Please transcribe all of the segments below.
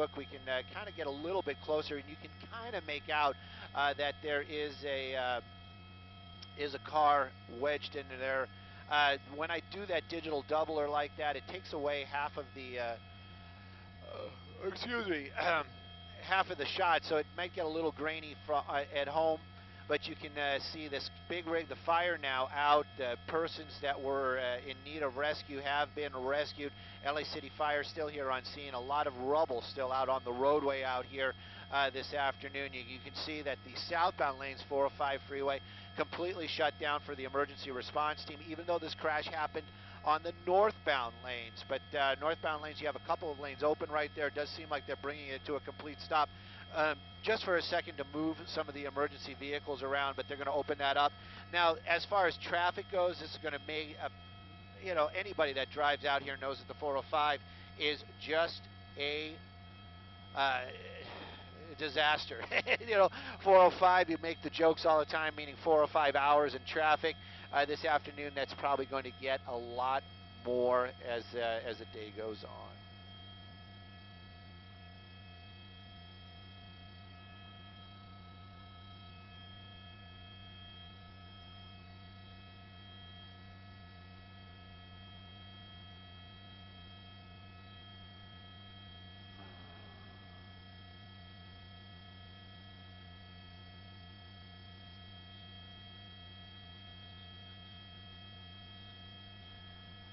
Facebook, we can kind of get a little bit closer, and you can kind of make out that there is a car wedged into there. When I do that digital doubler like that, it takes away half of the, excuse me, half of the shot, so it might get a little grainy at home. But you can see this big rig, the fire now out. Persons that were in need of rescue have been rescued. LA City Fire still here on scene. A lot of rubble still out on the roadway out here this afternoon. You can see that the southbound lanes, 405 freeway, completely shut down for the emergency response team, even though this crash happened on the northbound lanes. But northbound lanes, you have a couple of lanes open right there. It does seem like they're bringing it to a complete stop. Just for a second to move some of the emergency vehicles around, but they're going to open that up. Now, as far as traffic goes, this is going to make, anybody that drives out here knows that the 405 is just a disaster. 405, you make the jokes all the time, meaning 405 hours in traffic. This afternoon, that's probably going to get a lot more as the day goes on.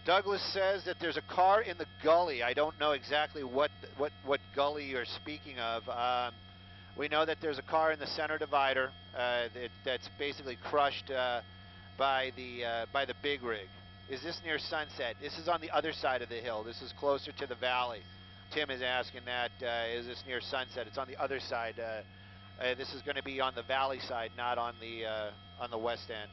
Douglas says that there's a car in the gully. I don't know exactly what gully you're speaking of. We know that there's a car in the center divider that's basically crushed by the big rig. Is this near Sunset? This is on the other side of the hill. This is closer to the valley. Tim is asking that. Is this near Sunset? It's on the other side. This is going to be on the valley side, not on the west end.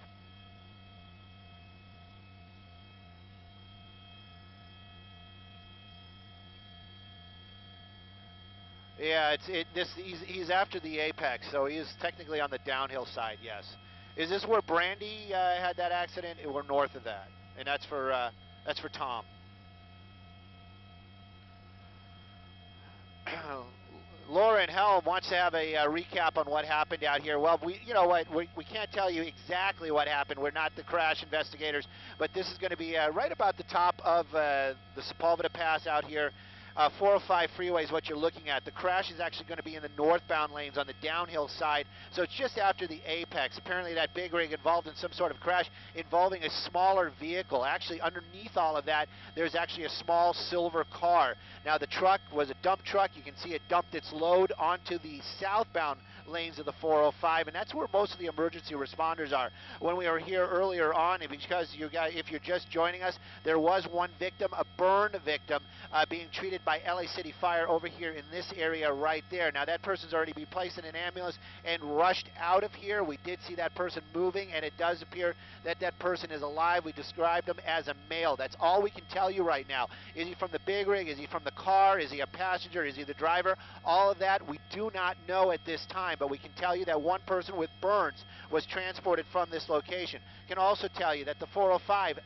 Yeah, he's after the apex, so he is technically on the downhill side. Yes. Is this where Brandy had that accident? We're north of that, and that's for Tom. Laura in Helm wants to have a recap on what happened out here. Well, we can't tell you exactly what happened. We're not the crash investigators, but this is going to be right about the top of the Sepulveda Pass out here. 405 freeway is what you're looking at. The crash is actually going to be in the northbound lanes on the downhill side, so it's just after the apex. Apparently that big rig involved in some sort of crash involving a smaller vehicle. Actually, underneath all of that, there's actually a small silver car. Now, the truck was a dump truck. You can see it dumped its load onto the southbound lanes of the 405, and that's where most of the emergency responders are. When we were here earlier on, and because if you're just joining us, there was one victim, a burn victim, being treated by LA City Fire over here in this area right there. Now, that person's already been placed in an ambulance and rushed out of here. We did see that person moving, and it does appear that that person is alive. We described him as a male. That's all we can tell you right now. Is he from the big rig? Is he from the car? Is he a passenger? Is he the driver? All of that we do not know at this time, but we can tell you that one person with burns was transported from this location. Can also tell you that the 405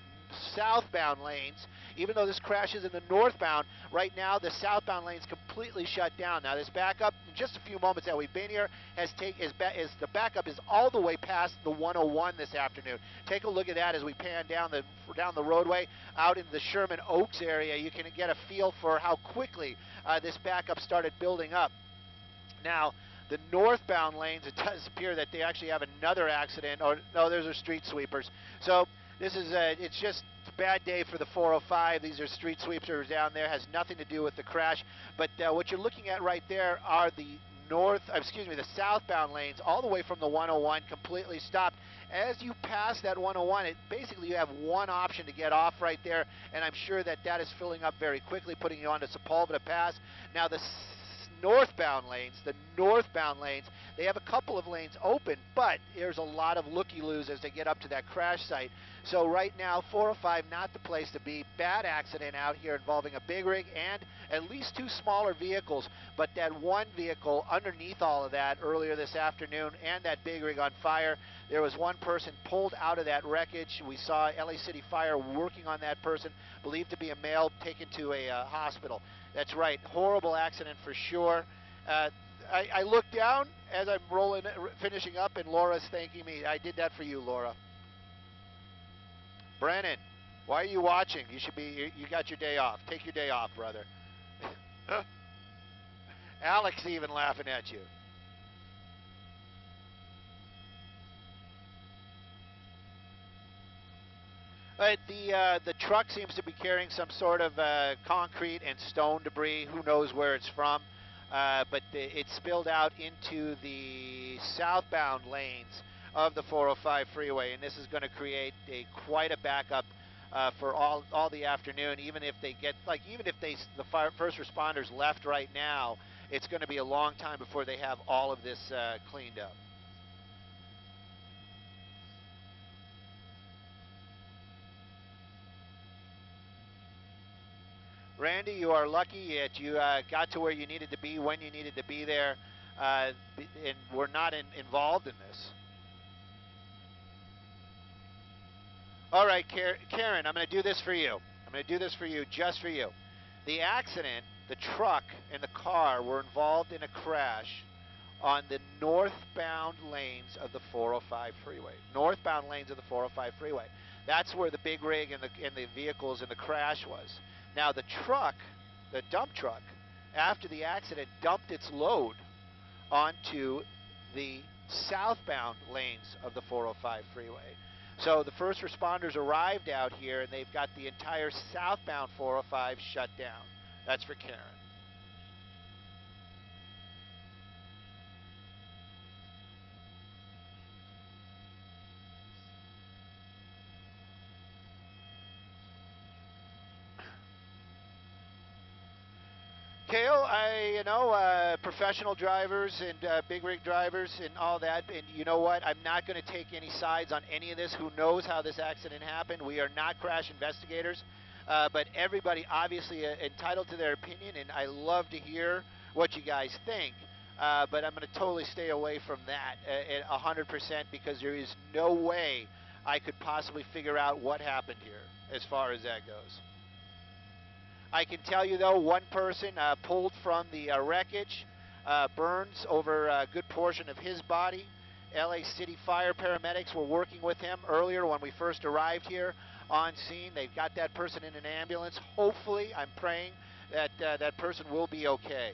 southbound lanes, even though this crash is in the northbound, right now the southbound lanes completely shut down. Now, this backup, in just a few moments that we've been here, the backup is all the way past the 101 this afternoon. Take a look at that as we pan down the roadway out into the Sherman Oaks area. You can get a feel for how quickly this backup started building up. Now, the northbound lanes, it does appear that they actually have another accident. Or no, those are street sweepers. So this is it's just a bad day for the 405. These are street sweepers down there. Has nothing to do with the crash. But what you're looking at right there are the the southbound lanes all the way from the 101 completely stopped. As you pass that 101, basically you have one option to get off right there, and I'm sure that is filling up very quickly, putting you onto Sepulveda Pass. Now, the northbound lanes, they have a couple of lanes open, but there's a lot of looky-loos as they get up to that crash site. So right now, 405, not the place to be. Bad accident out here involving a big rig and at least two smaller vehicles, but that one vehicle underneath all of that earlier this afternoon and that big rig on fire, there was one person pulled out of that wreckage. We saw LA City Fire working on that person, believed to be a male, taken to a hospital. That's right. Horrible accident for sure. Uh, I look down as I'm finishing up, and Laura's thanking me. I did that for you, Laura. Brennan, why are you watching? You should be. You got your day off. Take your day off, brother. Alex even laughing at you. The truck seems to be carrying some sort of concrete and stone debris. Who knows where it's from? But it spilled out into the southbound lanes of the 405 freeway, and this is going to create quite a backup for all the afternoon. Even if they get first responders left right now, it's going to be a long time before they have all of this cleaned up. Randy, you are lucky that you got to where you needed to be when you needed to be there, and we're not involved in this. All right, Karen, I'm going to do this for you. I'm going to do this for you, just for you. The accident, the truck and the car were involved in a crash on the northbound lanes of the 405 freeway. Northbound lanes of the 405 freeway. That's where the big rig and the vehicles in the crash was. Now the truck, the dump truck, after the accident dumped its load onto the southbound lanes of the 405 freeway. So the first responders arrived out here and they've got the entire southbound 405 shut down. That's for Karen. Kale, professional drivers and big rig drivers and all that, and you know what? I'm not going to take any sides on any of this. Who knows how this accident happened? We are not crash investigators, but everybody obviously entitled to their opinion, and I love to hear what you guys think. But I'm going to totally stay away from that 100% because there is no way I could possibly figure out what happened here as far as that goes. I can tell you, though, one person pulled from the wreckage, burns over a good portion of his body. LA City Fire paramedics were working with him earlier when we first arrived here on scene. They've got that person in an ambulance. Hopefully, I'm praying that that person will be okay.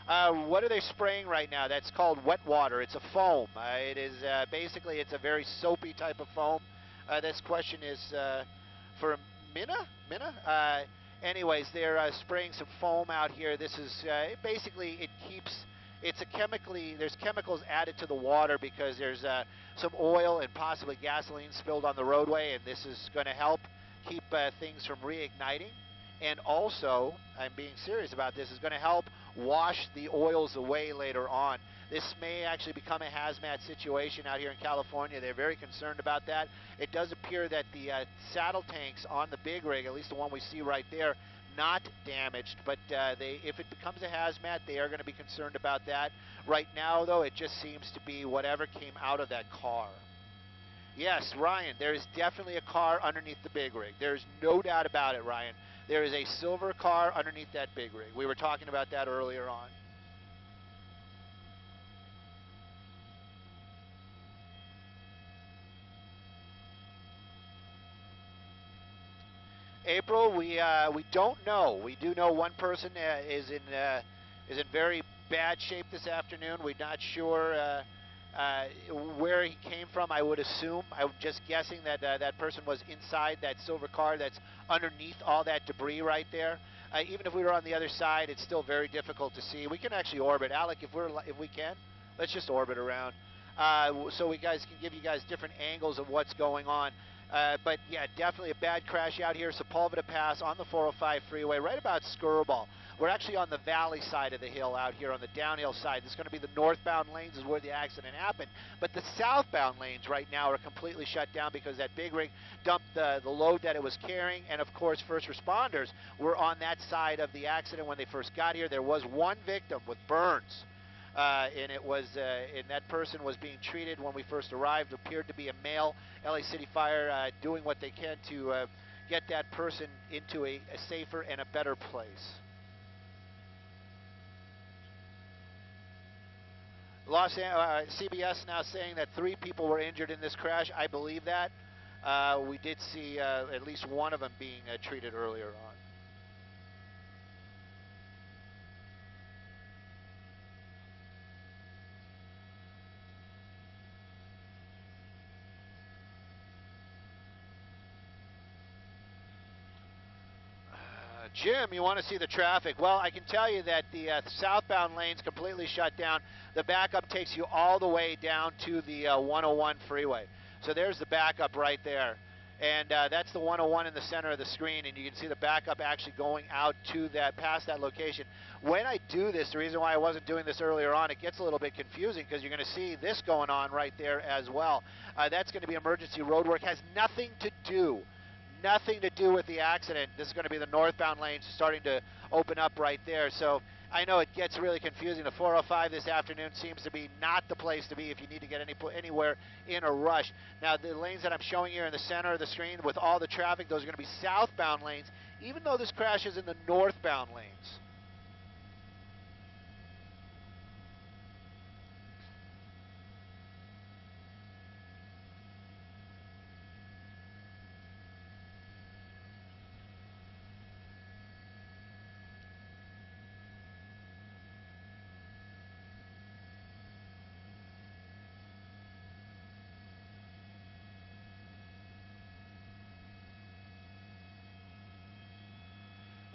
What are they spraying right now? That's called wet water. It's a foam. It is basically, it's a very soapy type of foam. This question is for Minna? Anyways, they're spraying some foam out here. This is basically, there's chemicals added to the water because there's some oil and possibly gasoline spilled on the roadway, and this is going to help keep things from reigniting. And also, I'm being serious about this, is going to help wash the oils away later on. This may actually become a hazmat situation out here in California. They're very concerned about that. It does appear that the saddle tanks on the big rig, at least the one we see right there, not damaged, but if it becomes a hazmat, they are going to be concerned about that. Right now, though, it just seems to be whatever came out of that car. Yes, Ryan, there is definitely a car underneath the big rig. There's no doubt about it, Ryan. There is a silver car underneath that big rig. We were talking about that earlier on. April, we don't know. We do know one person is in very bad shape this afternoon. We're not sure where he came from. I would assume, I'm just guessing that that person was inside that silver car that's underneath all that debris right there. Even if we were on the other side, it's still very difficult to see. We can actually orbit. Alec, if we can, let's just orbit around so we guys can give you guys different angles of what's going on. But yeah, definitely a bad crash out here. Sepulveda Pass on the 405 freeway, right about Skirball. We're actually on the valley side of the hill out here on the downhill side. This is going to be the northbound lanes is where the accident happened. But the southbound lanes right now are completely shut down because that big rig dumped the load that it was carrying. And of course, first responders were on that side of the accident when they first got here. There was one victim with burns. And that person was being treated when we first arrived. Appeared to be a male. LA City Fire doing what they can to get that person into a safer and a better place. CBS now saying that 3 people were injured in this crash. I believe that. We did see at least one of them being treated earlier on. Jim, you want to see the traffic? Well, I can tell you that the southbound lane's completely shut down. The backup takes you all the way down to the 101 freeway. So there's the backup right there. And that's the 101 in the center of the screen, and you can see the backup actually going out to that, past that location. When I do this, the reason why I wasn't doing this earlier on, it gets a little bit confusing because you're going to see this going on right there as well. That's going to be emergency road work. Has nothing to do with the accident. This is going to be the northbound lanes starting to open up right there. So I know it gets really confusing. The 405 this afternoon seems to be not the place to be if you need to get anywhere in a rush. Now, the lanes that I'm showing here in the center of the screen with all the traffic, those are going to be southbound lanes, even though this crash is in the northbound lanes.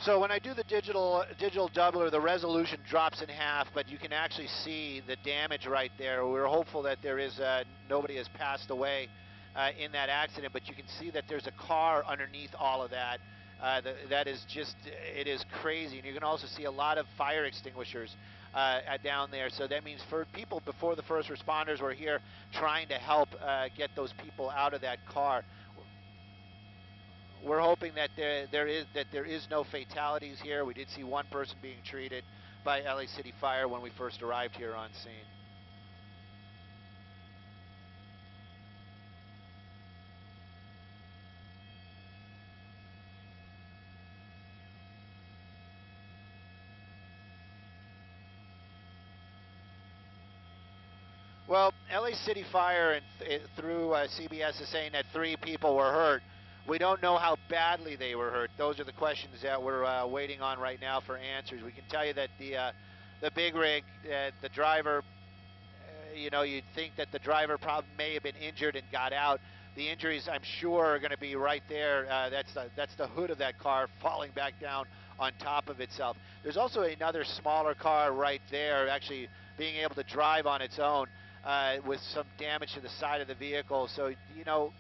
So when I do the digital doubler, the resolution drops in half, but you can actually see the damage right there. We're hopeful that there is nobody has passed away in that accident, but you can see that there's a car underneath all of that. That is just, it is crazy. And you can also see a lot of fire extinguishers down there. So that means for people before the first responders were here trying to help get those people out of that car. We're hoping that there is no fatalities here. We did see one person being treated by LA City Fire when we first arrived here on scene. Well, LA City Fire and through CBS is saying that 3 people were hurt. We don't know how badly they were hurt. Those are the questions that we're waiting on right now for answers. We can tell you that the big rig, the driver, you know, you'd think that the driver probably may have been injured and got out. The injuries, I'm sure, are going to be right there. That's the hood of that car falling back down on top of itself. There's also another smaller car right there, actually being able to drive on its own with some damage to the side of the vehicle. So, you know,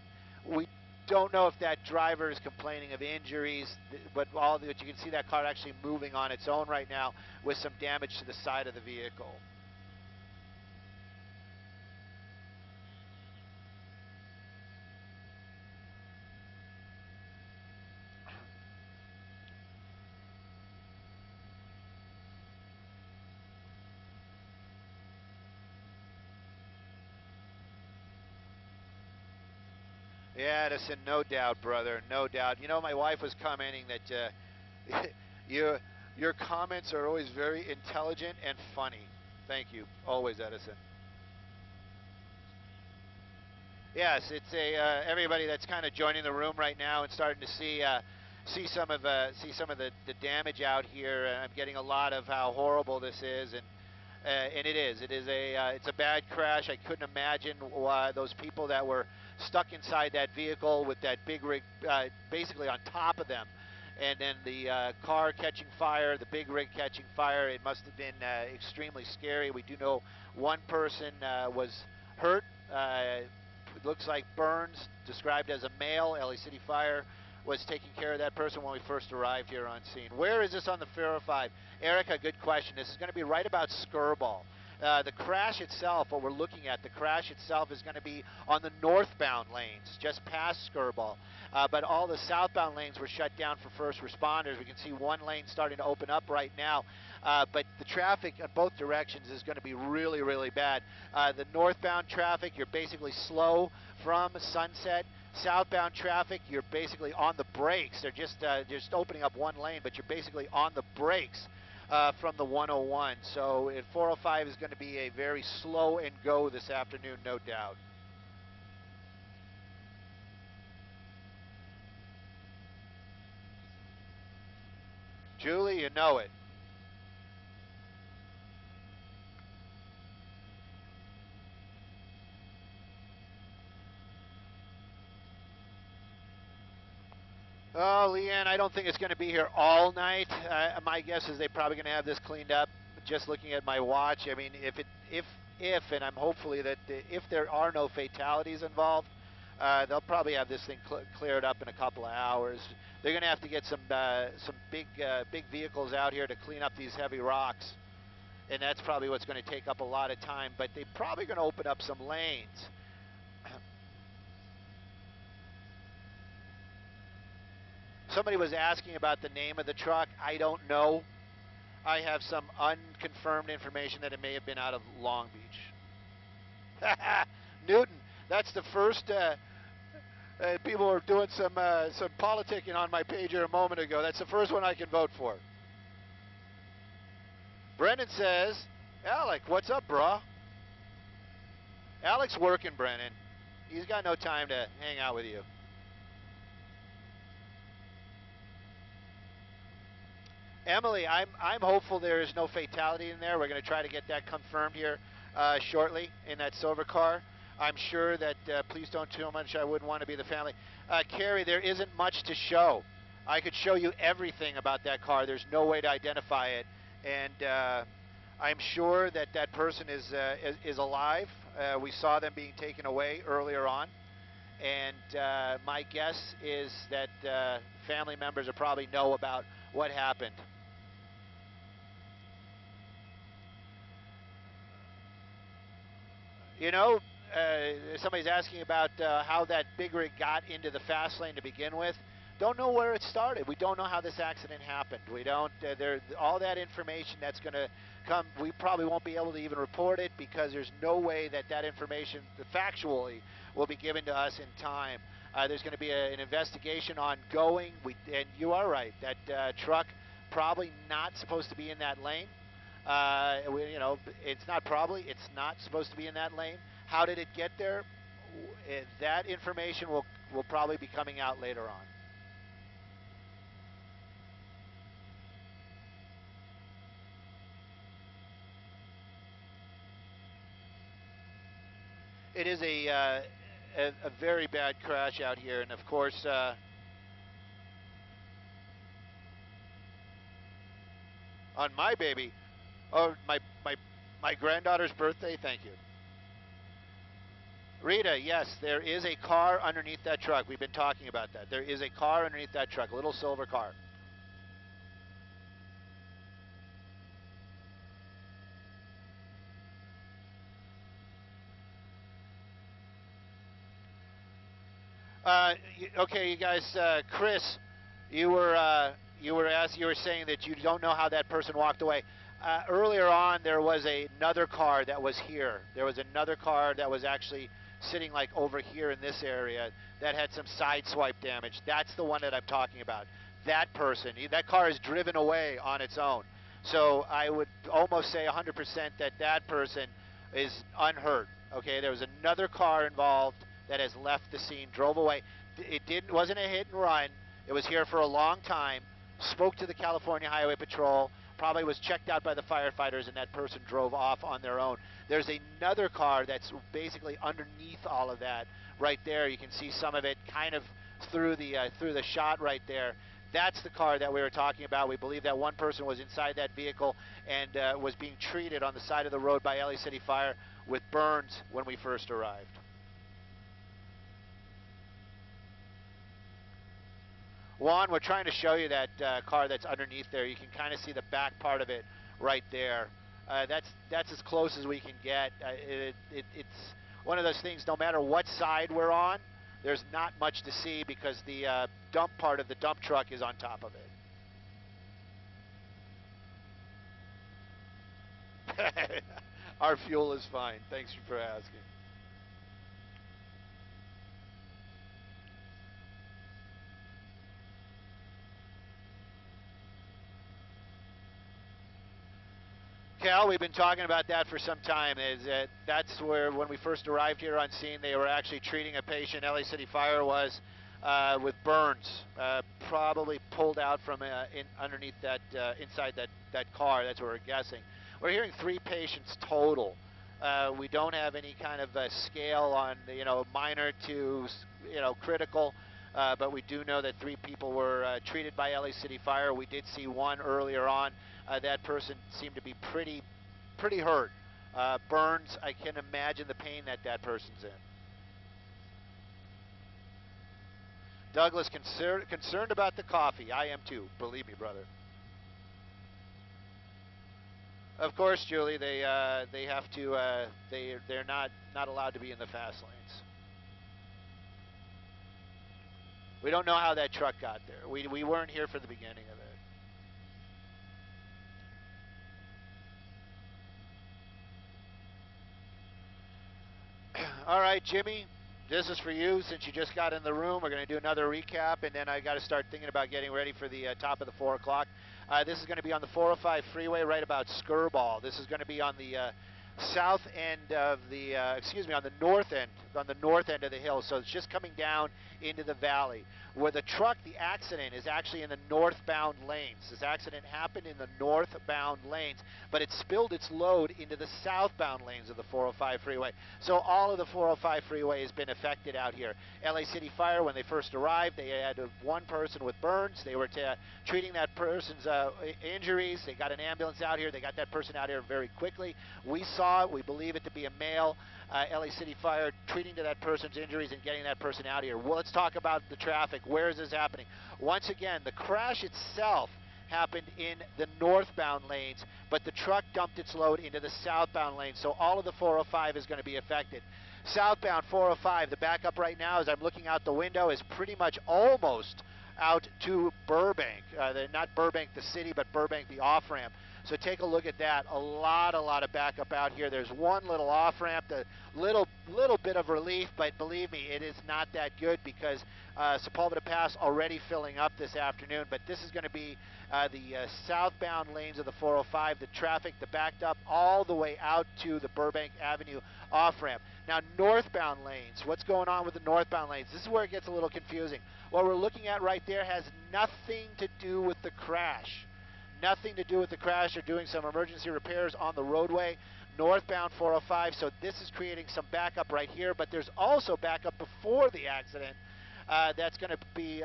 we don't know if that driver is complaining of injuries, but you can see that car actually moving on its own right now with some damage to the side of the vehicle. Yeah, Edison, no doubt, brother, no doubt. You know, my wife was commenting that your comments are always very intelligent and funny. Thank you, always, Edison. Yes, it's everybody that's kind of joining the room right now and starting to see some of the damage out here. I'm getting a lot of how horrible this is, and it's a bad crash. I couldn't imagine why those people that were stuck inside that vehicle with that big rig basically on top of them, and then the car catching fire, the big rig catching fire. It must have been extremely scary. We do know one person was hurt. It looks like burns, described as a male. LA City Fire was taking care of that person when we first arrived here on scene. Where is this on the 405? Erica, good question. This is going to be right about Skirball. The crash itself, what we're looking at, the crash itself is going to be on the northbound lanes, just past Skirball. But all the southbound lanes were shut down for first responders. We can see one lane starting to open up right now. But the traffic in both directions is going to be really, really bad. The northbound traffic, you're basically slow from Sunset southbound traffic, you're basically on the brakes. They're just opening up one lane, but you're basically on the brakes from the 101. So 405 is going to be a very slow and go this afternoon, no doubt. Julie, you know it. Oh, Leanne, I don't think it's going to be here all night. My guess is they're probably going to have this cleaned up. Just looking at my watch, I mean, if, and I'm hopefully that if there are no fatalities involved, they'll probably have this thing cleared up in a couple of hours. They're going to have to get some big vehicles out here to clean up these heavy rocks, and that's probably what's going to take up a lot of time. But they're probably going to open up some lanes. Somebody was asking about the name of the truck. I don't know. I have some unconfirmed information that it may have been out of Long Beach. Newton, that's the first. People were doing some politicking on my page here a moment ago. That's the first one I can vote for. Brendan says, Alec, what's up, brah? Alec's working, Brennan. He's got no time to hang out with you. Emily, I'm hopeful there is no fatality in there. We're going to try to get that confirmed here shortly in that silver car. I'm sure that, please don't too much, I wouldn't want to be the family. Carrie, there isn't much to show. I could show you everything about that car. There's no way to identify it. And I'm sure that that person is alive. We saw them being taken away earlier on. And my guess is that family members will probably know about what happened. You know, somebody's asking about how that big rig got into the fast lane to begin with. Don't know where it started. We don't know how this accident happened. We don't. All that information that's going to come, we probably won't be able to even report it because there's no way that that information factually will be given to us in time. There's going to be an investigation ongoing. And you are right. That truck probably not supposed to be in that lane. It's not probably. It's not supposed to be in that lane. How did it get there? That information will probably be coming out later on. It is a very bad crash out here, and of course, on my baby, oh my granddaughter's birthday. Thank you, Rita. Yes, there is a car underneath that truck. We've been talking about that. There is a car underneath that truck, a little silver car. Okay, you guys. Chris, you were saying that you don't know how that person walked away. Earlier on, there was another car that was here. There was another car that was actually sitting like over here in this area that had some side swipe damage. That's the one that I'm talking about. That person, that car is driven away on its own. So I would almost say 100% that that person is unhurt. Okay, there was another car involved that has left the scene, drove away. It wasn't a hit and run. It was here for a long time. Spoke to the California Highway Patrol. Probably was checked out by the firefighters, and that person drove off on their own. There's another car that's basically underneath all of that right there. You can see some of it kind of through the shot right there. That's the car that we were talking about. We believe that one person was inside that vehicle and was being treated on the side of the road by LA City Fire with burns when we first arrived. Juan, we're trying to show you that car that's underneath there. You can kind of see the back part of it right there. That's as close as we can get. It's one of those things, no matter what side we're on, there's not much to see because the dump part of the dump truck is on top of it. Our fuel is fine. Thanks for asking. Cal, we've been talking about that for some time. That's where, when we first arrived here on scene, they were actually treating a patient. LA City Fire was with burns, probably pulled out from underneath that, inside that car. That's what we're guessing. We're hearing 3 patients total. We don't have any kind of scale on, minor to, critical. But we do know that 3 people were treated by LA City Fire. We did see one earlier on. That person seemed to be pretty hurt. Burns, I can imagine the pain that person's in. Douglas, concerned about the coffee. I am too, believe me, brother. Of course, Julie, they have to, they're not allowed to be in the fast lanes. We don't know how that truck got there. We weren't here for the beginning of it. All right, Jimmy, this is for you since you just got in the room. We're going to do another recap, and then I got to start thinking about getting ready for the top of the 4 o'clock. This is going to be on the 405 freeway right about Skirball. This is going to be on the south end of the, on the north end of the hill. So it's just coming down into the valley. Where the truck, the accident, is actually in the northbound lanes. This accident happened in the northbound lanes, but it spilled its load into the southbound lanes of the 405 freeway. So all of the 405 freeway has been affected out here. LA City Fire, when they first arrived, they had one person with burns. They were treating that person's injuries. They got an ambulance out here. They got that person out here very quickly. We saw it. We believe it to be a male. LA City Fire treating to that person's injuries and getting that person out here. Well, let's talk about the traffic. Where is this happening? Once again, the crash itself happened in the northbound lanes, but the truck dumped its load into the southbound lanes, so all of the 405 is going to be affected. Southbound 405, the backup right now, as I'm looking out the window, is pretty much almost out to Burbank. Not Burbank the city, but Burbank the off-ramp. So take a look at that. A lot of backup out here. There's one little off-ramp, the little bit of relief, but believe me, it is not that good because Sepulveda Pass already filling up this afternoon. But this is going to be the southbound lanes of the 405, the traffic, the backed up all the way out to the Burbank Avenue off-ramp. Now, northbound lanes, what's going on with the northbound lanes? This is where it gets a little confusing. What we're looking at right there has nothing to do with the crash. Nothing to do with the crash. They're doing some emergency repairs on the roadway, northbound 405, so this is creating some backup right here, but there's also backup before the accident. That's going to be,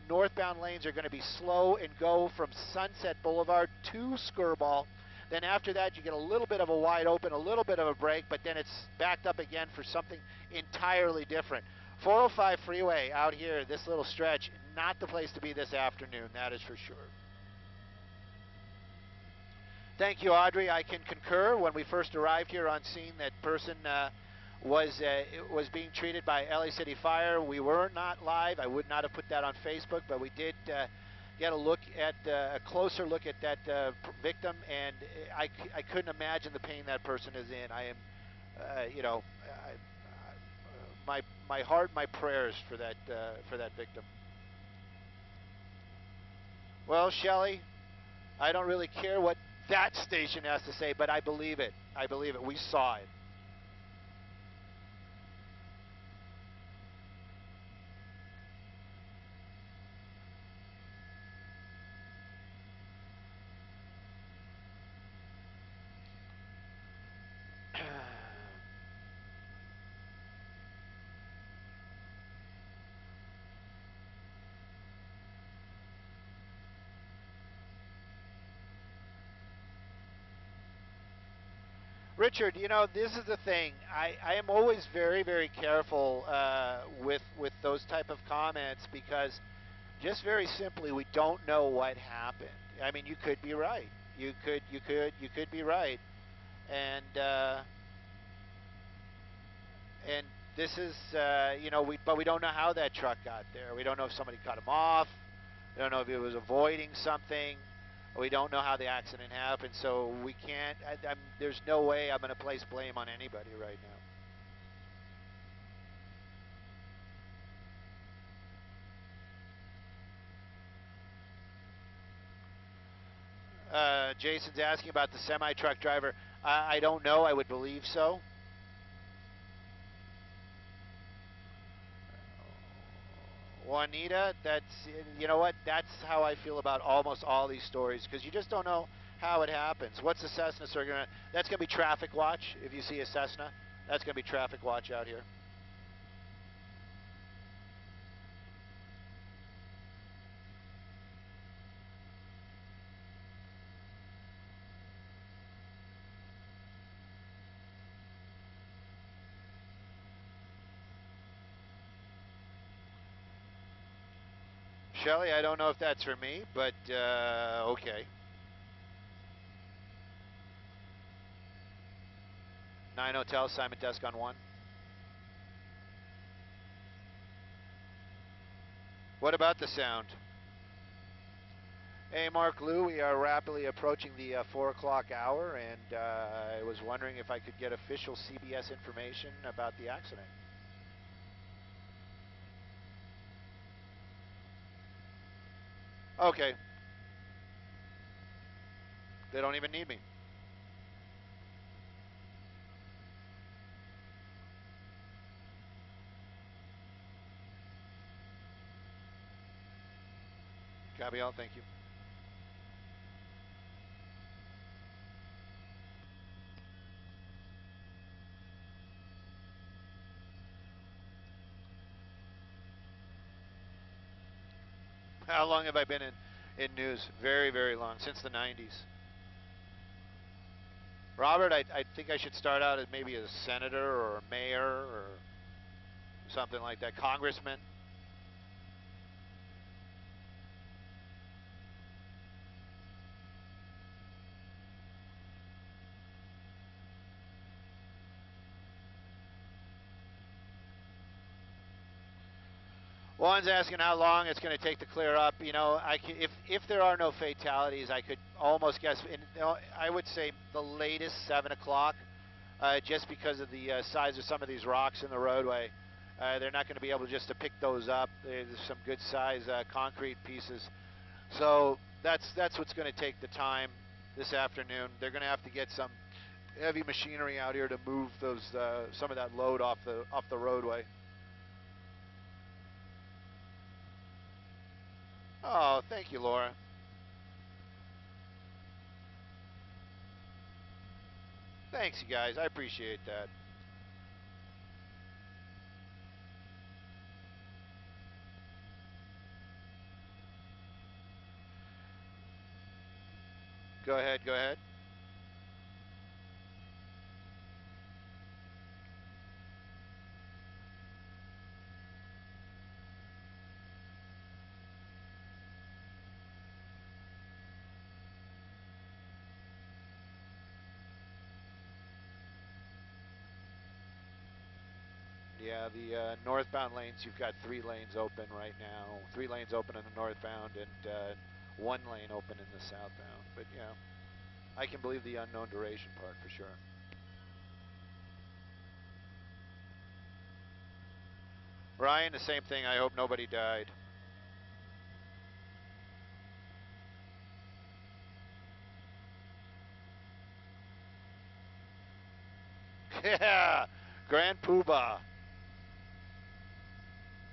northbound lanes are going to be slow and go from Sunset Boulevard to Skirball. Then after that, you get a little bit of a wide open, a little bit of a break, but then it's backed up again for something entirely different. 405 freeway out here, this little stretch, not the place to be this afternoon, that is for sure. Thank you, Audrey. I can concur. When we first arrived here on scene, that person was being treated by LA City Fire. We were not live. I would not have put that on Facebook, but we did get a look at a closer look at that victim, and I couldn't imagine the pain that person is in. I am, my heart, my prayers for that victim. Well, Shelley, I don't really care what that station has to say, but I believe it. I believe it. We saw it. Richard, this is the thing. I am always very, very careful with those type of comments because just very simply, we don't know what happened. I mean, you could be right. You could be right. And this is, but we don't know how that truck got there. We don't know if somebody cut him off. We don't know if he was avoiding something. We don't know how the accident happened, so we can't, there's no way I'm going to place blame on anybody right now. Jason's asking about the semi-truck driver. I don't know. I would believe so. Juanita, that's, you know what? That's how I feel about almost all these stories, because you just don't know how it happens. What's the Cessna, sir? That's going to be traffic watch. If you see a Cessna, that's going to be traffic watch out here. Shelly, I don't know if that's for me, but okay. 9 Hotel, Simon Desk on 1. What about the sound? Hey, Mark Lou, we are rapidly approaching the 4 o'clock hour, and I was wondering if I could get official CBS information about the accident. Okay. They don't even need me. Gabrielle, thank you. How long have I been in news? Very, very long, since the 90s. Robert, I think I should start out as maybe a senator or a mayor or something like that, congressman. Juan's asking how long it's going to take to clear up. You know, if there are no fatalities, I could almost guess. I would say the latest 7 o'clock, just because of the size of some of these rocks in the roadway. They're not going to be able just to pick those up. There's some good size concrete pieces, so that's what's going to take the time this afternoon. They're going to have to get some heavy machinery out here to move those some of that load off the roadway. Oh, thank you, Laura. Thanks, you guys. I appreciate that. Go ahead, go ahead. Yeah, the northbound lanes, you've got 3 lanes open right now. 3 lanes open in the northbound and 1 lane open in the southbound. But, yeah, I can believe the unknown duration part for sure. Ryan, the same thing. I hope nobody died. Yeah, Grand Poobah.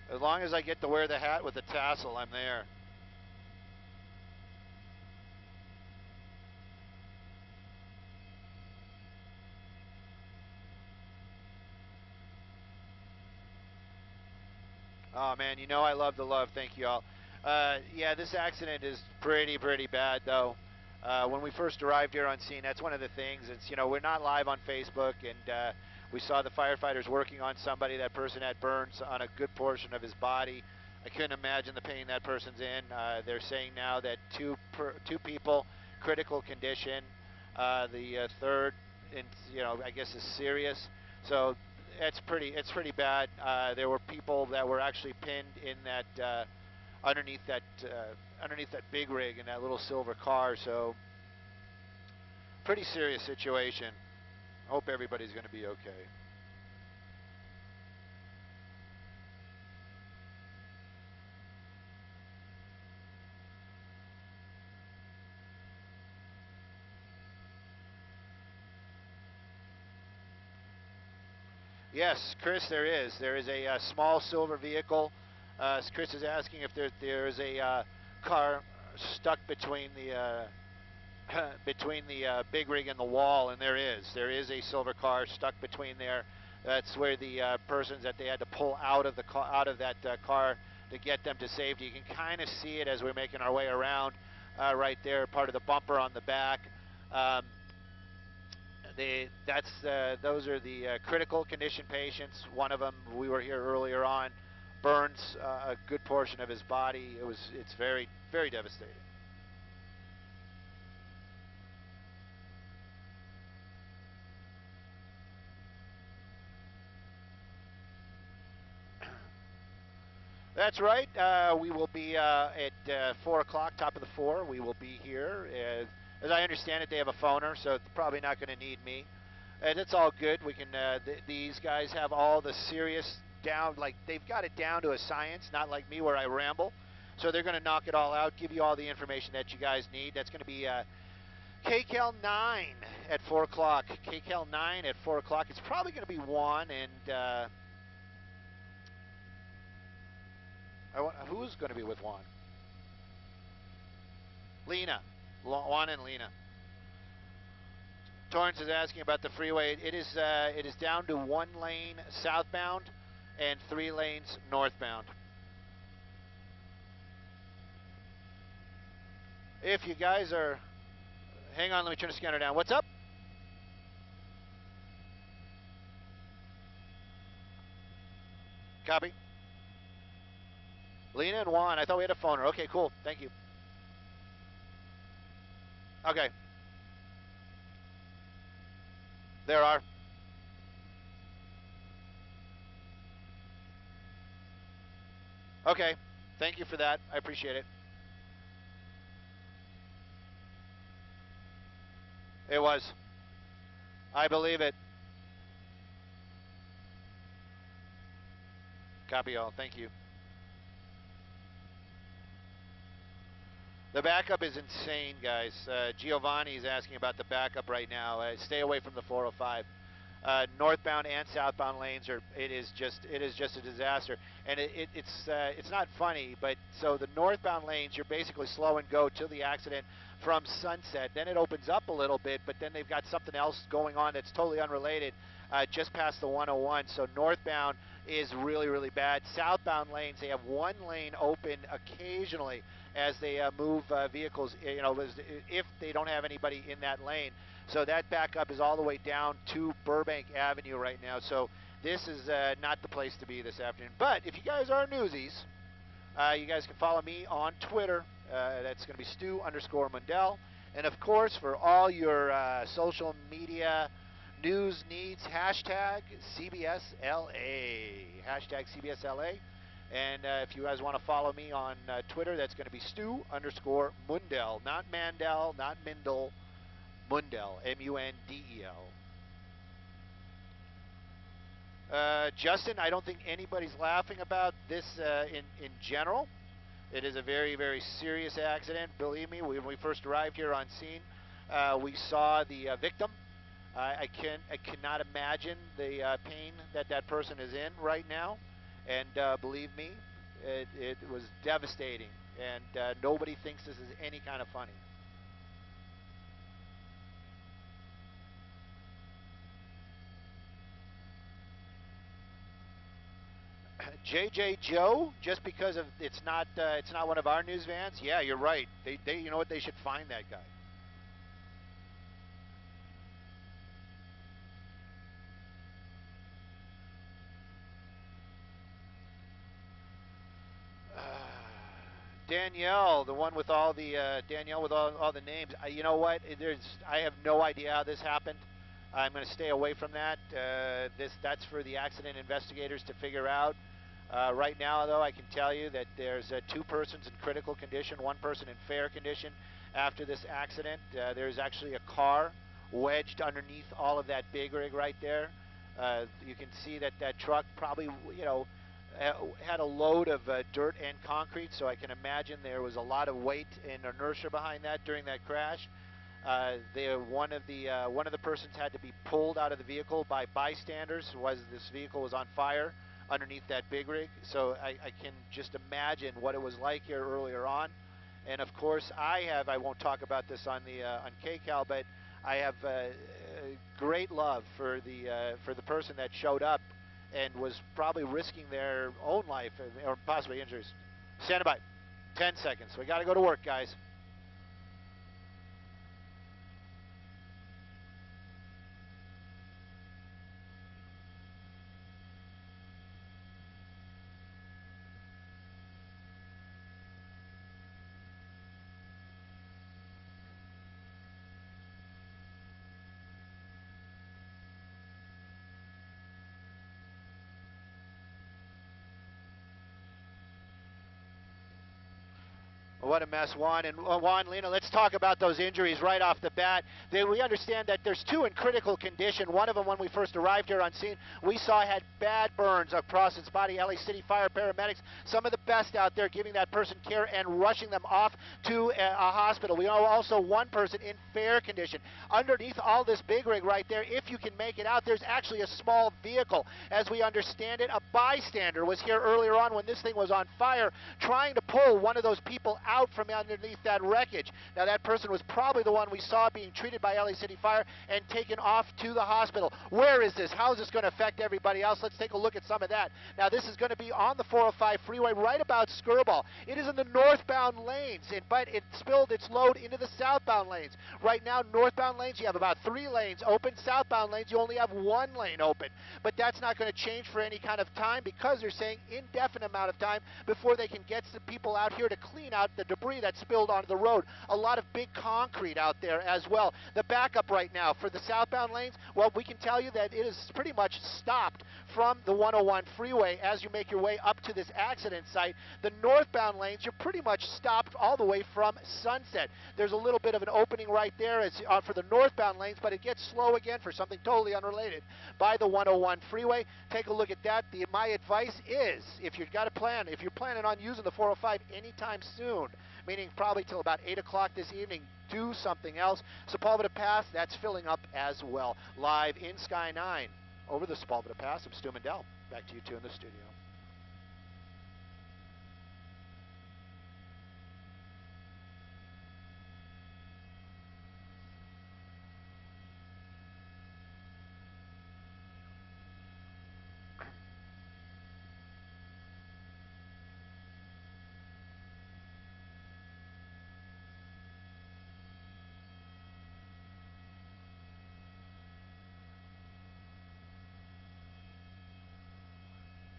As long as I get to wear the hat with the tassel, I'm there. Oh, man, you know I love the love. Thank you all. Yeah, this accident is pretty bad, though. When we first arrived here on scene, that's one of the things. It's, you know, we're not live on Facebook, and we saw the firefighters working on somebody. That person had burns on a good portion of his body. I couldn't imagine the pain that person's in. They're saying now that two people, critical condition. The third, you know, I guess is serious. So it's pretty bad. There were people that were actually pinned in that underneath that big rig in that little silver car. So pretty serious situation. I hope everybody's going to be okay. Yes, Chris, there is. There is a small silver vehicle. Chris is asking if there is a car stuck between the between the big rig and the wall, and there is. There is a silver car stuck between there. That's where the persons that they had to pull out of the out of that car to get them to safety. You can kind of see it as we're making our way around right there, part of the bumper on the back. Um, those are the critical condition patients. One of them, we were here earlier on, burns a good portion of his body. It's very, very devastating. That's right. We will be at 4 o'clock, top of the 4. We will be here. As I understand it, they have a phoner, so it's probably not going to need me. And it's all good. We can. These guys have all the serious down. Like, they've got it down to a science, not like me where I ramble. So they're going to knock it all out, give you all the information that you guys need. That's going to be KCAL 9 at 4 o'clock. KCAL 9 at 4 o'clock. It's probably going to be Juan and... who's going to be with Juan? Lena. Juan and Lena. Torrance is asking about the freeway. It is down to 1 lane southbound and 3 lanes northbound. If you guys are... Hang on, let me turn the scanner down. What's up? Copy. Lena and Juan. I thought we had a phoner. Okay, cool. Thank you. Okay. There are. Okay. Thank you for that. I appreciate it. It was. I believe it. Copy all. Thank you. The backup is insane, guys. Giovanni is asking about the backup right now. Stay away from the 405. Northbound and southbound lanes are. It is just a disaster, and it's not funny. But so the northbound lanes, you're basically slow and go till the accident from Sunset. Then it opens up a little bit, but then they've got something else going on that's totally unrelated just past the 101. So northbound is really, really bad. Southbound lanes, they have 1 lane open occasionally as they move vehicles, you know, if they don't have anybody in that lane. So that backup is all the way down to Burbank Avenue right now. So this is not the place to be this afternoon. But if you guys are newsies, you guys can follow me on Twitter. That's going to be Stu_Mundell. And of course, for all your social media news needs, hashtag CBSLA. Hashtag CBSLA. And if you guys want to follow me on Twitter, that's going to be Stu_Mundell. Not Mandel, not Mindel, Mundell. M-U-N-D-E-L. Justin, I don't think anybody's laughing about this in general. It is a very, very serious accident. Believe me, when we first arrived here on scene, we saw the victim. I cannot imagine the pain that person is in right now. And believe me, it was devastating. And nobody thinks this is any kind of funny. JJ Joe, just because of it's not one of our news vans. Yeah, you're right. They you know what, they should find that guy. Danielle, the one with all the Danielle with all the names. You know what? I have no idea how this happened. I'm going to stay away from that. That's for the accident investigators to figure out. Right now, though, I can tell you that there's 2 persons in critical condition, 1 person in fair condition after this accident. There's actually a car wedged underneath all of that big rig right there. You can see that truck probably, you know, had a load of dirt and concrete, so I can imagine there was a lot of weight and inertia behind that during that crash. One of the persons had to be pulled out of the vehicle by bystanders. This vehicle was on fire underneath that big rig? So I can just imagine what it was like here earlier on. And of course, I won't talk about this on KCAL, but I have great love for the person that showed up and was probably risking their own life or possibly injuries. Stand by. 10 seconds. We got to go to work, guys. What a mess, Juan. And Juan, Lena, let's talk about those injuries right off the bat. We understand that there's two in critical condition. One of them, when we first arrived here on scene, we saw had bad burns across his body. LA City Fire paramedics, some of the best out there, giving that person care and rushing them off to a hospital. We know also one person in fair condition. Underneath all this big rig right there, if you can make it out, there's actually a small vehicle. As we understand it, a bystander was here earlier on when this thing was on fire, trying to pull one of those people out from underneath that wreckage. Now that person was probably the one we saw being treated by LA City Fire and taken off to the hospital. Where is this? How is this going to affect everybody else? Let's take a look at some of that. Now this is going to be on the 405 freeway right about Skirball. It is in the northbound lanes, but it spilled its load into the southbound lanes. Right now, northbound lanes, you have about 3 lanes open. Southbound lanes, you only have 1 lane open. But that's not going to change for any kind of time because they're saying indefinite amount of time before they can get some people out here to clean out the debris that spilled onto the road. A lot of big concrete out there as well. The backup right now for the southbound lanes, well, we can tell you that it is pretty much stopped from the 101 freeway as you make your way up to this accident site. The northbound lanes, you're pretty much stopped all the way from Sunset. There's a little bit of an opening right there for the northbound lanes, but it gets slow again for something totally unrelated by the 101 freeway. Take a look at that. My advice is, if you've got a plan, if you're planning on using the 405 anytime soon, meaning probably till about 8 o'clock this evening, do something else. Sepulveda Pass, that's filling up as well. Live in Sky 9 over the Sepulveda Pass. I'm Stu Mandel. Back to you two in the studio.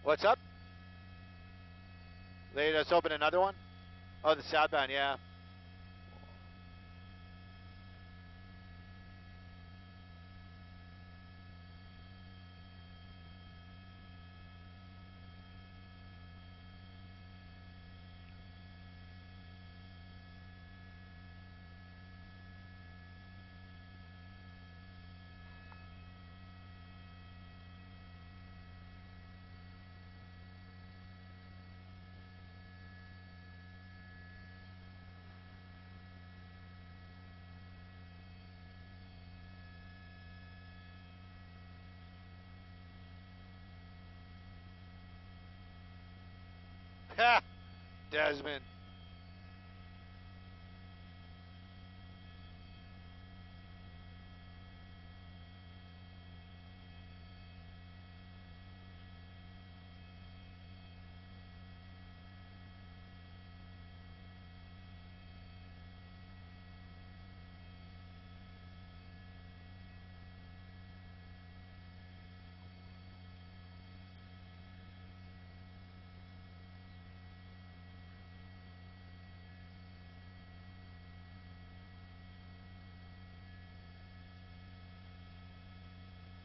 What's up? They just opened another one? Oh, the southbound, yeah. Ha! Desmond.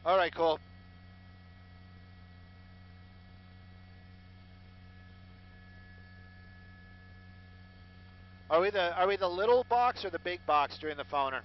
All right, cool. Are we the little box or the big box during the phoner?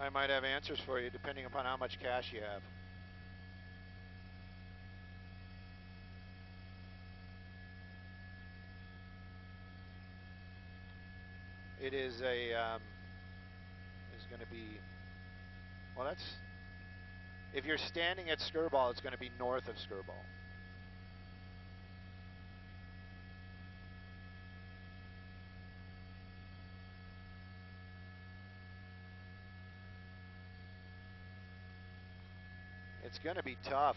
I might have answers for you depending upon how much cash you have. It is going to be, well, that's, if you're standing at Skirball, it's going to be north of Skirball. It's going to be tough.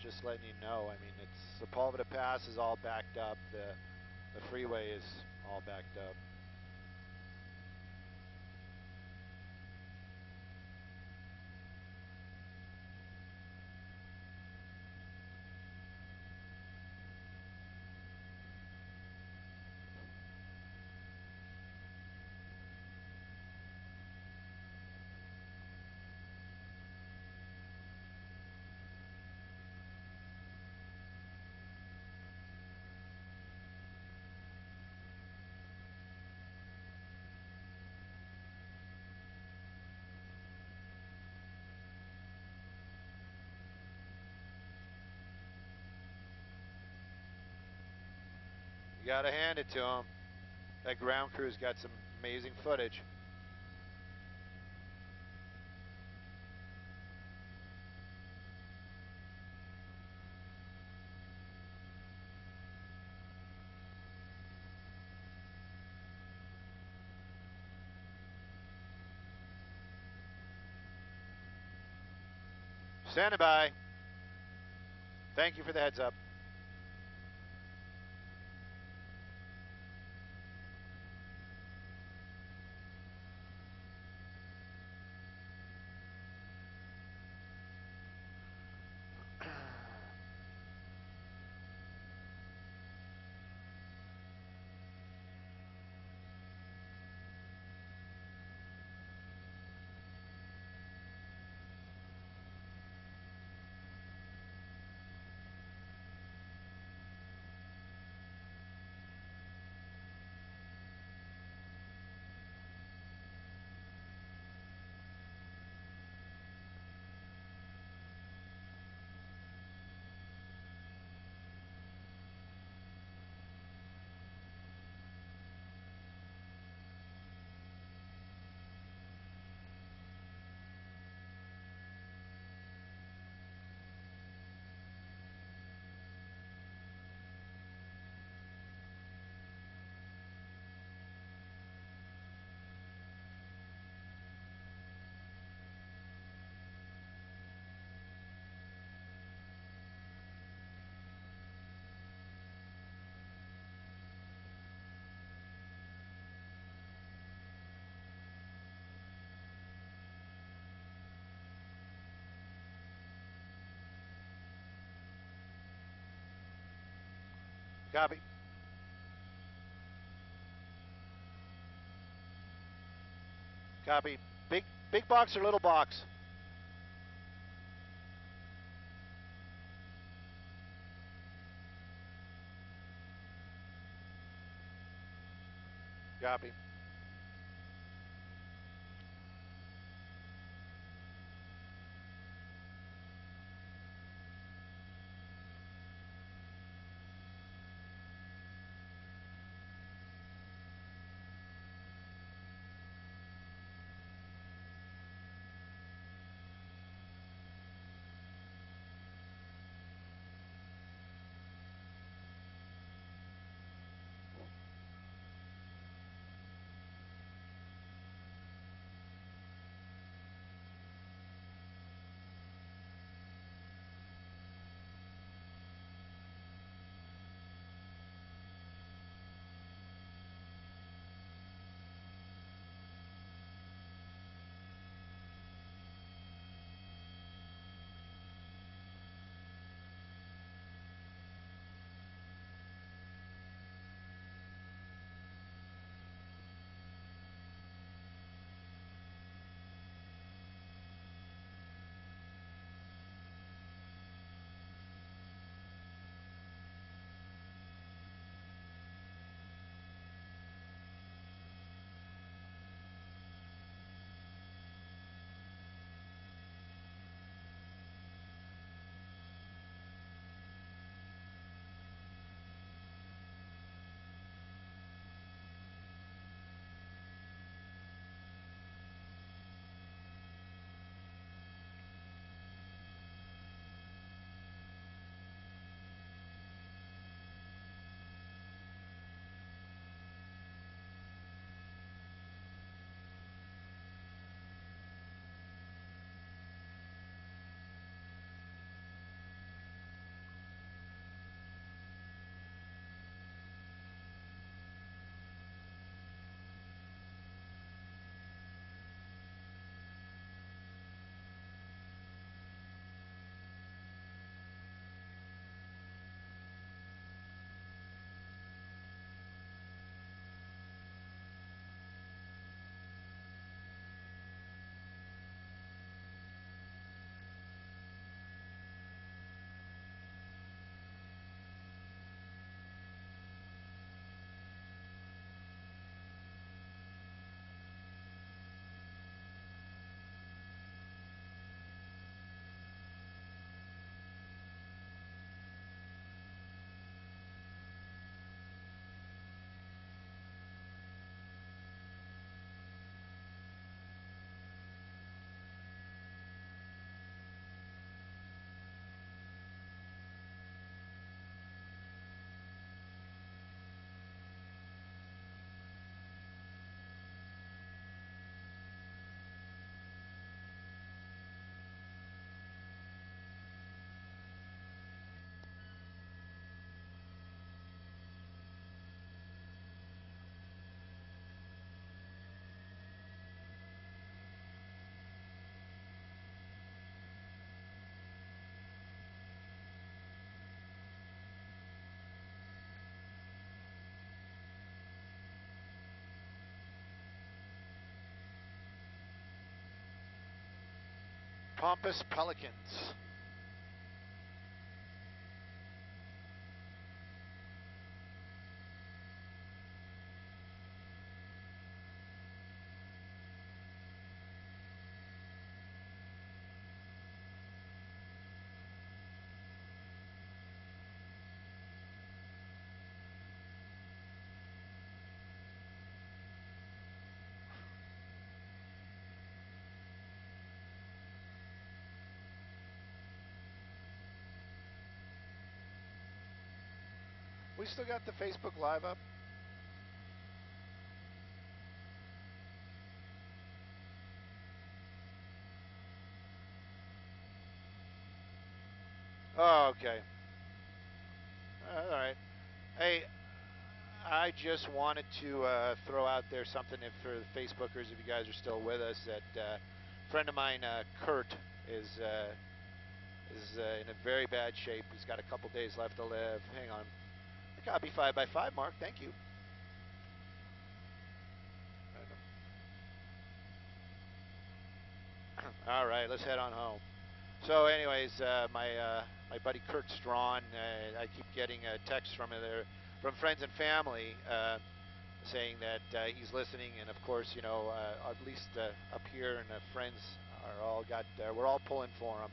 Just letting you know. I mean, it's Sepulveda Pass is all backed up. The freeway is all backed up. You got to hand it to him. That ground crew's got some amazing footage. Standing by. Thank you for the heads up. Copy. Copy. Big box or little box? Copy. Pompous Pelicans. We still got the Facebook Live up? Oh, okay. All right. Hey, I just wanted to throw out there something if for the Facebookers, if you guys are still with us, that a friend of mine, Kurt, is in a very bad shape. He's got a couple days left to live. Hang on. Copy 5x5, Mark. Thank you. All right, let's head on home. So, anyways, my buddy Kurt Strawn, I keep getting texts from friends and family saying that he's listening, and of course, you know, at least up here, and friends are all we're all pulling for him,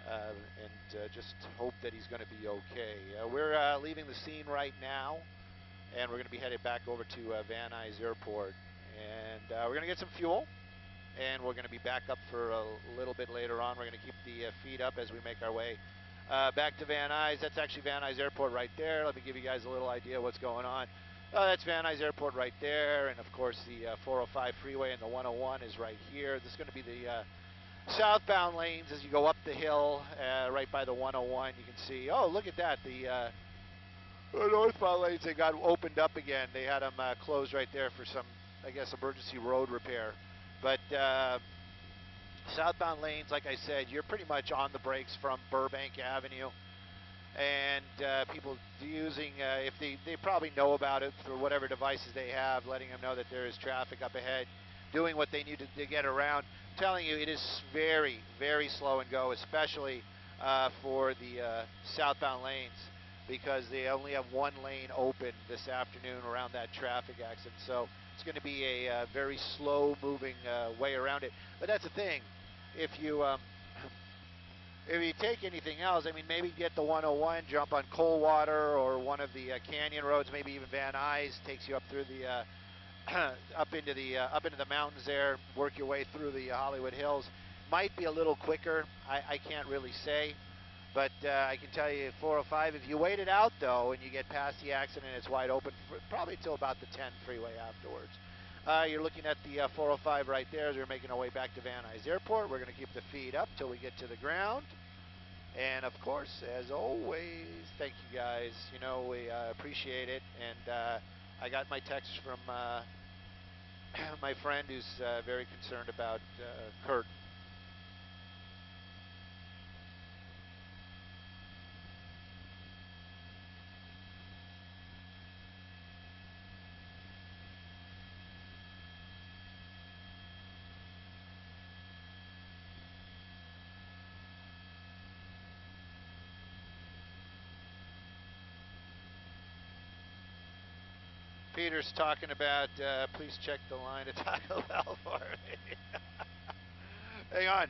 and just hope that he's going to be okay. We're leaving the scene right now, and we're going to be headed back over to Van Nuys Airport, and we're going to get some fuel. And we're going to be back up for a little bit later on. We're going to keep the feed up as we make our way back to Van Nuys. That's actually Van Nuys Airport right there. Let me give you guys a little idea what's going on. That's Van Nuys Airport right there. And, of course, the 405 freeway and the 101 is right here. This is going to be the southbound lanes as you go up the hill right by the 101. You can see, oh, look at that. The northbound lanes, they got opened up again. They had them closed right there for some, I guess, emergency road repair. But southbound lanes, like I said, you're pretty much on the brakes from Burbank Avenue. And people using, if they probably know about it through whatever devices they have, letting them know that there is traffic up ahead, doing what they need to get around. I'm telling you, it is very, very slow and go, especially for the southbound lanes, because they only have one lane open this afternoon around that traffic accident. So it's going to be a very slow-moving way around it. But that's the thing. If you take anything else, I mean, maybe get the 101, jump on Coldwater or one of the canyon roads, maybe even Van Nuys takes you up through the up into the mountains there. Work your way through the Hollywood Hills. Might be a little quicker. I can't really say. But I can tell you, 405, if you wait it out, though, and you get past the accident, it's wide open for probably till about the 10 freeway afterwards. You're looking at the 405 right there as we're making our way back to Van Nuys Airport. We're going to keep the feed up till we get to the ground. And, of course, as always, thank you guys. You know, we appreciate it. And I got my text from my friend who's very concerned about Kurt. Peter's talking about, please check the line at Taco Bell for me. Hang on.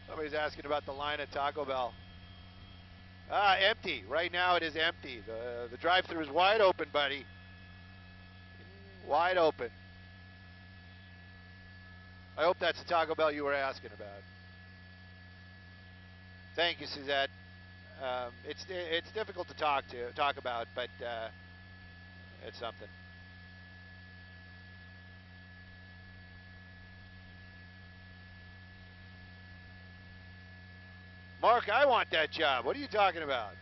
Somebody's asking about the line at Taco Bell. Empty. Right now it is empty. The drive-thru is wide open, buddy. Wide open. I hope that's the Taco Bell you were asking about. Thank you, Suzette. It's difficult to talk about, but it's something. Mark, I want that job. What are you talking about?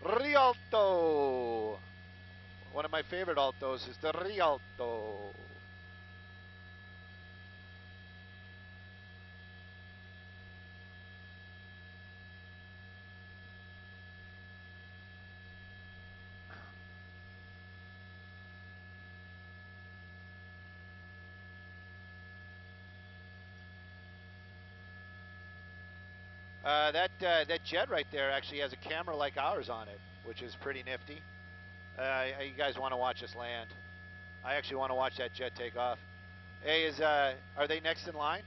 Rialto. One of my favorite altos is the Rialto. That jet right there actually has a camera like ours on it, which is pretty nifty. You guys want to watch us land? I actually want to watch that jet take off. Hey, are they next in line?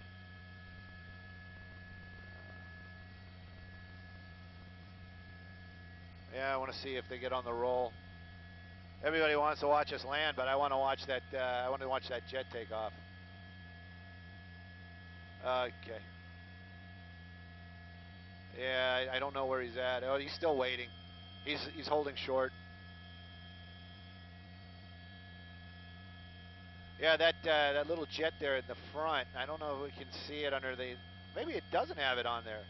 Yeah, I want to see if they get on the roll. Everybody wants to watch us land, but I want to watch that. I want to watch that jet take off. Okay. Yeah, I don't know where he's at. Oh, he's still waiting. He's holding short. Yeah, that little jet there in the front. I don't know if we can see it under the. Maybe it doesn't have it on there.